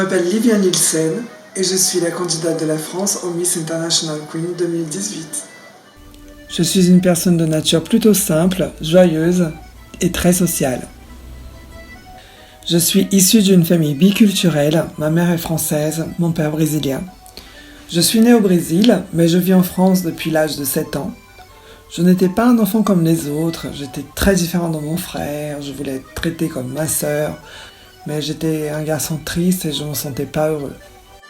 m'appelle Livia Nielsen et je suis la candidate de la France au Miss International Queen 2018. Je suis une personne de nature plutôt simple, joyeuse et très sociale. Je suis issue d'une famille biculturelle, ma mère est française, mon père brésilien. Je suis née au Brésil, mais je vis en France depuis l'âge de 7 ans. Je n'étais pas un enfant comme les autres, j'étais très différent de mon frère, je voulais être traité comme ma sœur, mais j'étais un garçon triste et je ne me sentais pas heureux.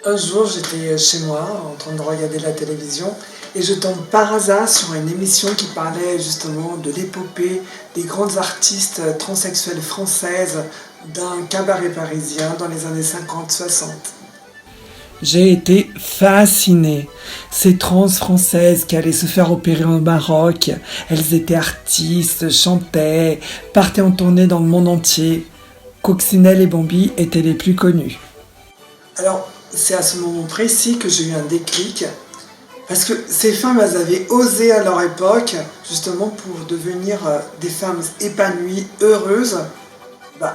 Un jour, j'étais chez moi en train de regarder la télévision et je tombe par hasard sur une émission qui parlait justement de l'épopée des grandes artistes transsexuelles françaises d'un cabaret parisien dans les années 50-60. J'ai été fascinée. Ces trans françaises qui allaient se faire opérer au Maroc, elles étaient artistes, chantaient, partaient en tournée dans le monde entier. Coccinelle et Bambi étaient les plus connus. Alors, c'est à ce moment précis que j'ai eu un déclic, parce que ces femmes, elles avaient osé à leur époque, justement pour devenir des femmes épanouies, heureuses.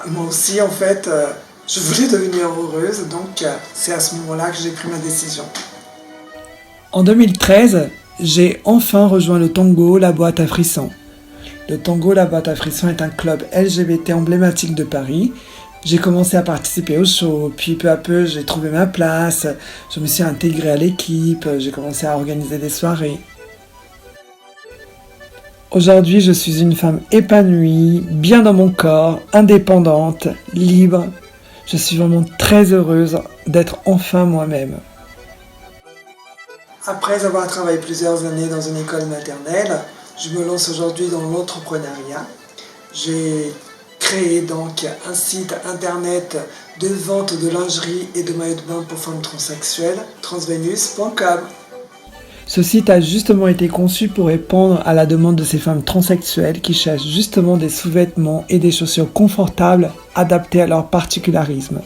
Moi aussi, en fait, je voulais devenir heureuse, donc c'est à ce moment-là que j'ai pris ma décision. En 2013, j'ai enfin rejoint le Tango La Boîte à Frissons. Le Tango La Boîte à Frissons est un club LGBT emblématique de Paris. J'ai commencé à participer au show, puis peu à peu j'ai trouvé ma place, je me suis intégrée à l'équipe, j'ai commencé à organiser des soirées. Aujourd'hui, je suis une femme épanouie, bien dans mon corps, indépendante, libre. Je suis vraiment très heureuse d'être enfin moi-même. Après avoir travaillé plusieurs années dans une école maternelle, je me lance aujourd'hui dans l'entrepreneuriat. J'ai créé donc un site internet de vente de lingerie et de maillots de bain pour femmes transsexuelles, transvenus.com. Ce site a justement été conçu pour répondre à la demande de ces femmes transsexuelles qui cherchent justement des sous-vêtements et des chaussures confortables adaptées à leur particularisme.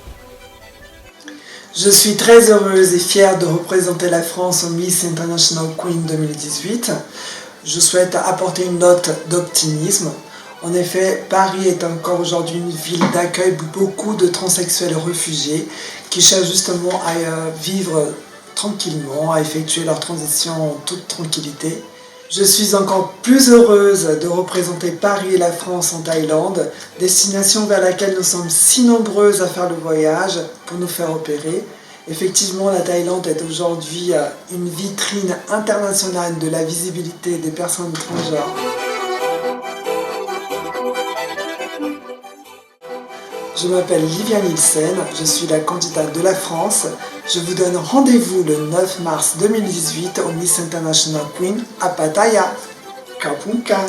Je suis très heureuse et fière de représenter la France au Miss International Queen 2018. Je souhaite apporter une note d'optimisme. En effet, Paris est encore aujourd'hui une ville d'accueil pour beaucoup de transsexuels réfugiés qui cherchent justement à vivre tranquillement, à effectuer leur transition en toute tranquillité. Je suis encore plus heureuse de représenter Paris et la France en Thaïlande, destination vers laquelle nous sommes si nombreuses à faire le voyage pour nous faire opérer. Effectivement, la Thaïlande est aujourd'hui une vitrine internationale de la visibilité des personnes transgenres. Je m'appelle Livia Nielsen, je suis la candidate de la France. Je vous donne rendez-vous le 9 mars 2018 au Miss International Queen à Pattaya. Kapunka.